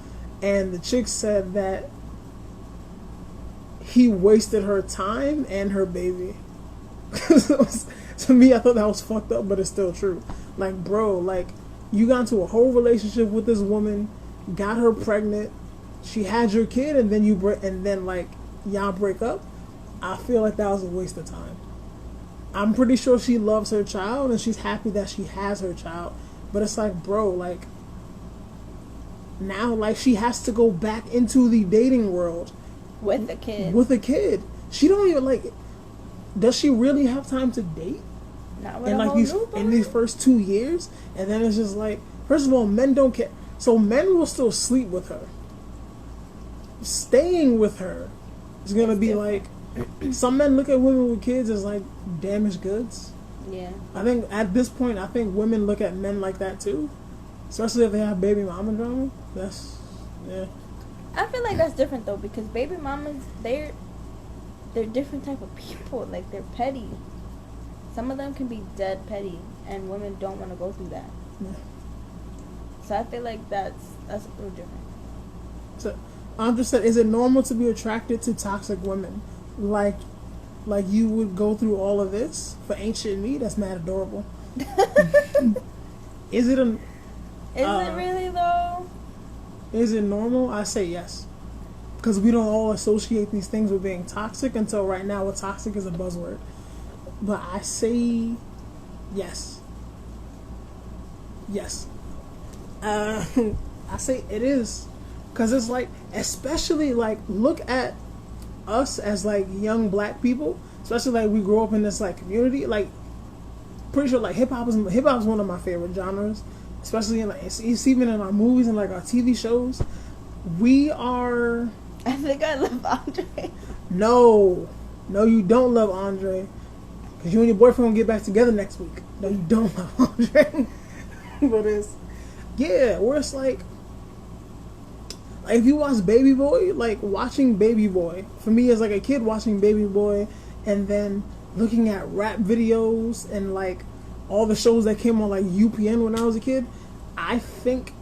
and the chick said that he wasted her time and her baby. To me, I thought that was fucked up, but it's still true. Like, bro, like, you got into a whole relationship with this woman, got her pregnant, she had your kid, and then like y'all break up. I feel like that was a waste of time. I'm pretty sure she loves her child and she's happy that she has her child, but it's like, bro, like, now like she has to go back into the dating world with a kid. With a kid, she don't even like. Does she really have time to date? Not with in a like whole newborn. in these first 2 years, and then it's just like, first of all, men don't care. So men will still sleep with her. Staying with her is gonna be different. like, some men look at women with kids as like damaged goods. Yeah. I think at this point, I think women look at men like that too, especially if they have baby mama drama. That's yeah. I feel like that's different though, because baby mamas, they're different type of people. Like, they're petty. Some of them can be dead petty, and women don't want to go through that. Yeah. So I feel like that's a little different. So I'm just saying, is it normal to be attracted to toxic women? Like you would go through all of this for ancient me? That's mad adorable. Is it Is it really though? Is it normal? I say yes. Because we don't all associate these things with being toxic until right now, what toxic is a buzzword. But I say yes. Yes. I say it is. Because it's like, especially like, look at us as like young black people. Especially like we grow up in this like community. Like, pretty sure like hip hop is one of my favorite genres. Especially in like, it's even in our movies and like our TV shows. We are... I think I love Andre. No, you don't love Andre, because you and your boyfriend will get back together next week. No, you don't love Andre. But it's, yeah, where it's like if you watch Baby Boy, like watching Baby Boy for me as like a kid watching Baby Boy, and then looking at rap videos and like all the shows that came on like UPN when I was a kid, I think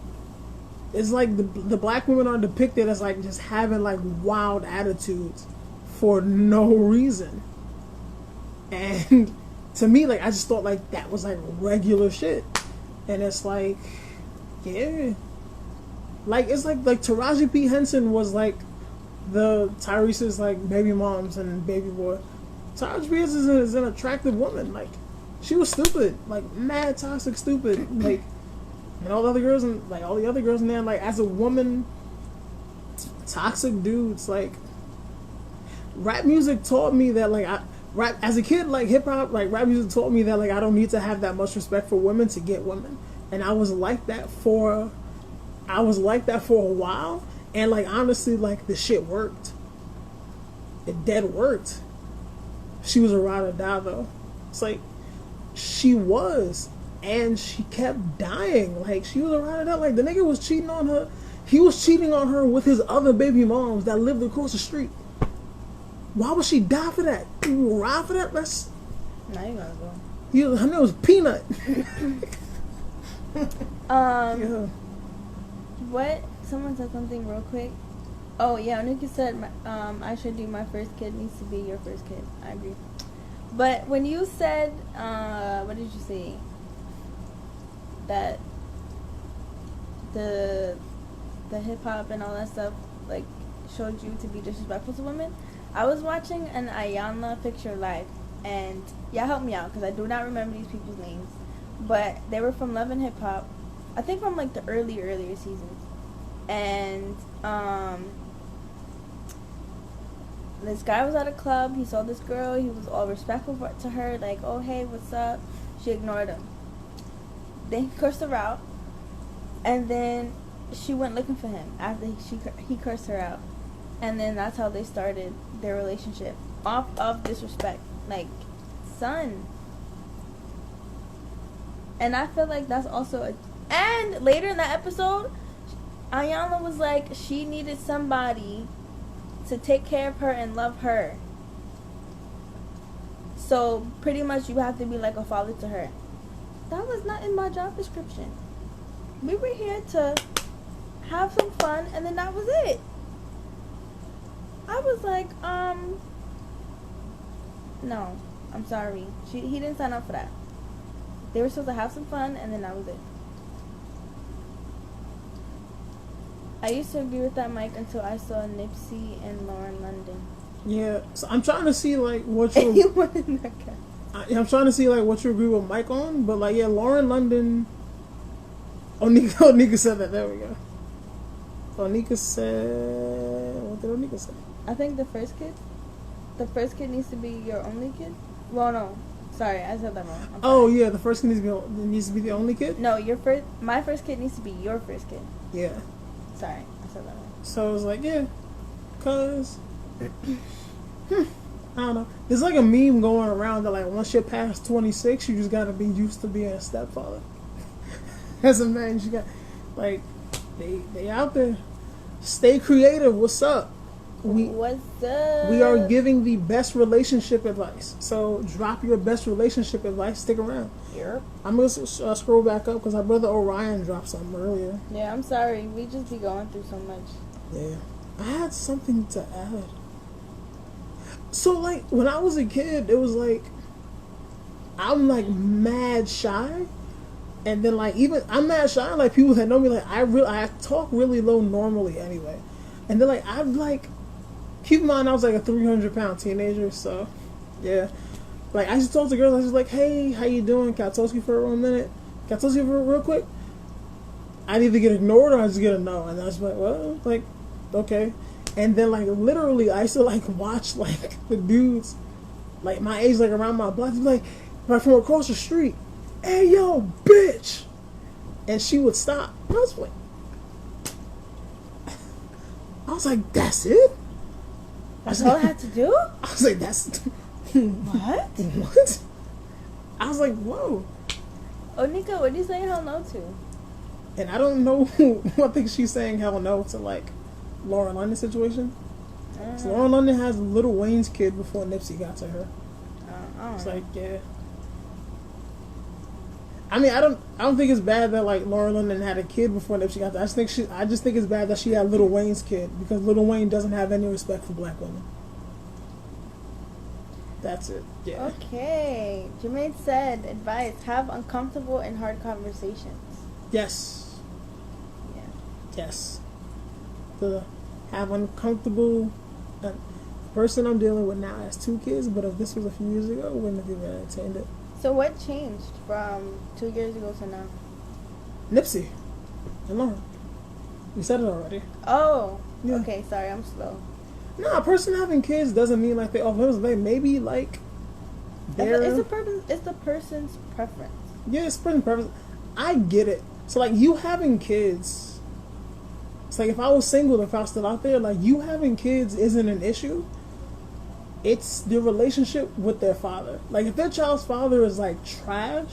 it's like the black women are depicted as like just having like wild attitudes for no reason. And to me, like, I just thought like that was like regular shit. And it's like, yeah. Like, it's like Taraji P. Henson was like the Tyrese's like baby moms and baby boy. Taraji P. Henson is an attractive woman. Like, she was stupid. Like, mad toxic stupid. Like, and all the other girls and like all the other girls in there, like, as a woman, toxic dudes. Like, rap music taught me that like rap as a kid, like hip hop, like rap music taught me that like I don't need to have that much respect for women to get women. And I was like that for a while. And like honestly, like the shit worked. It dead worked. She was a ride or die though. It's like she was. And she kept dying. Like, she was a ride or die. Like, the nigga was cheating on her. He was cheating on her with his other baby moms that lived across the street. Why would she die for that? You ride for that? That's... Now you gotta go. Her name was Peanut. Yeah. What? Someone said something real quick. Oh, yeah, Nikki said, I should do my first kid needs to be your first kid. I agree. But when you said, what did you say? That the hip hop and all that stuff like showed you to be disrespectful to women. I was watching an Ayanna picture live, and y'all help me out because I do not remember these people's names, but they were from Love and Hip Hop. I think from like the earlier seasons, and this guy was at a club. He saw this girl. He was all respectful to her, like, oh hey, what's up? She ignored him. Then he cursed her out, and then she went looking for him after he cursed her out, and then that's how they started their relationship, off of disrespect. Like, son. And I feel like that's also and later in that episode, Ayanna was like she needed somebody to take care of her and love her. So pretty much you have to be like a father to her. That was not in my job description. We were here to have some fun, and then that was it. I was like, no, I'm sorry. He didn't sign up for that. They were supposed to have some fun, and then that was it. I used to agree with that, Mike, until I saw Nipsey and Lauren London. Yeah, so I'm trying to see like what you. You went in that guy. I'm trying to see like what you agree with Mike on, but like yeah, Lauren London. Onika said that. There we go. Onika said, what did Onika say? I think the first kid needs to be your only kid. Well, no, Sorry, I said that wrong. Oh yeah, the first kid needs to be the only kid. No, my first kid needs to be your first kid. Yeah. Sorry, I said that wrong. So I was like, yeah, cause I don't know. There's like a meme going around that like once you're past 26, you just gotta be used to being a stepfather. As a man, you got like they out there. Stay creative. What's up? What's up? We are giving the best relationship advice. So drop your best relationship advice. Stick around. Yep. I'm gonna scroll back up because our brother Orion dropped something earlier. Yeah, I'm sorry. We just be going through so much. Yeah, I had something to add. So like when I was a kid, it was like I'm like mad shy, and then like even I'm mad shy. Like people that know me, like I talk really low normally anyway, and then like I'd like. Keep in mind, I was like a 300-pound teenager, so yeah. Like I just told the girls, I was just like, "Hey, how you doing? Can I talk to you for 1 minute? Can I talk to you for real quick?" I'd either get ignored or I just get a no, and I was like, "Well, like, okay." And then like literally, I used to like watch like the dudes, like my age, like around my block, like right from across the street, "Hey, yo, bitch," and she would stop. I was like, "That's it." That's all I had to do? I was like, that's... What? What? I was like, whoa. Oh, Nika, what are you saying hell no to? And I don't know who... I think she's saying hell no to, like, Lauren London's situation. So Lauren London has Lil Wayne's kid before Nipsey got to her. It's like, yeah. I mean, I don't think it's bad that like Lauren London had a kid before Nipsey got there. I just think it's bad that she had Lil Wayne's kid because Lil Wayne doesn't have any respect for black women. That's it. Yeah. Okay. Jermaine said, advice: have uncomfortable and hard conversations. Yes. Yeah. Yes. To have uncomfortable. The person I'm dealing with now has 2 kids, but if this was a few years ago, I wouldn't have even entertained it. So what changed from 2 years ago to now? Nipsey and Lauren. We said it already. Oh. Yeah. Okay, sorry, I'm slow. No, a person having kids doesn't mean like they off limits. They maybe like It's the person's preference. Yeah, it's person's preference. I get it. So like you having kids, it's like if I was single, if I was still out there, like you having kids isn't an issue. It's the relationship with their father. Like if their child's father is like trash,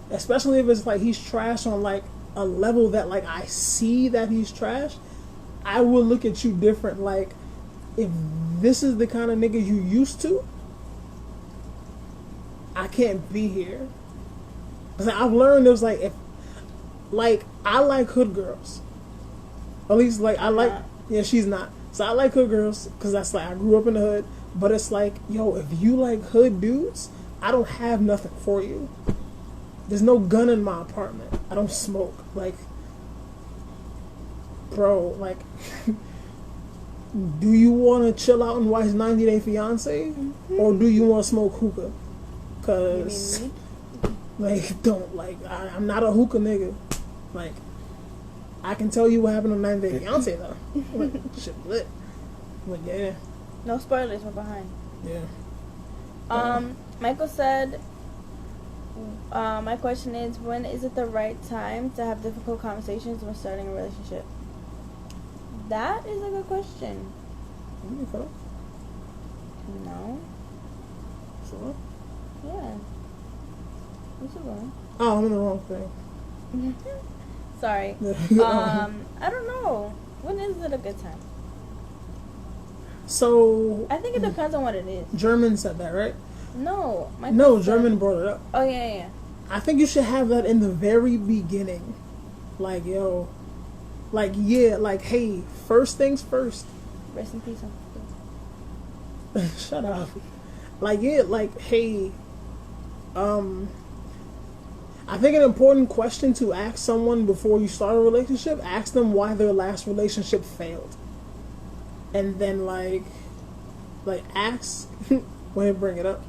especially if it's like he's trash on like a level that like I see that he's trash, I will look at you different. Like if this is the kind of nigga you used to, I can't be here. Cause I've learned there's like if like I like hood girls. At least like I like yeah, she's not. So I like hood girls because that's like I grew up in the hood. But it's like, yo, if you like hood dudes, I don't have nothing for you. There's no gun in my apartment. I don't smoke. Like, bro, like, do you want to chill out and watch 90 Day Fiance? Or do you want to smoke hookah? Because, like, don't, like, I'm not a hookah nigga. Like, I can tell you what happened on 90 Day Fiance, though. Like, shit lit. But, yeah. No spoilers, we're behind. Yeah. Michael said, my question is, when is it the right time to have difficult conversations when starting a relationship? That is a good question. No. Sure. Yeah. What's it going? Oh, I'm in the wrong thing. Sorry. I don't know. When is it a good time? So I think it depends on what it is. German said that, right? No. German brought it up. Oh, yeah. I think you should have that in the very beginning. Like, yo. Like, yeah, like, hey, first things first. Rest in peace. Shut up. Like, yeah, like, hey, I think an important question to ask someone before you start a relationship, ask them why their last relationship failed. And then, like ask... Go ahead and bring it up.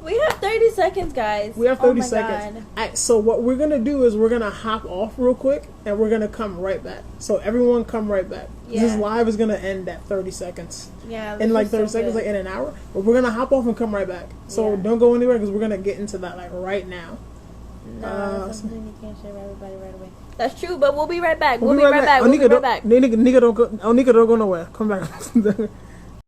We have 30 seconds, guys. We have 30 oh my seconds. God. Alright, so what we're gonna do is we're gonna hop off real quick and we're gonna come right back. So everyone come right back. Yeah. This live is gonna end at 30 seconds. Yeah. In like is 30 so seconds, good. like in an hour. But we're gonna hop off and come right back. So Yeah. don't go anywhere because we're gonna get into that like right now. No, that's something you can't share with everybody right away. That's true, but we'll be right back. We'll be right back. We'll be right Onika, back. Nika don't go nowhere. Come back.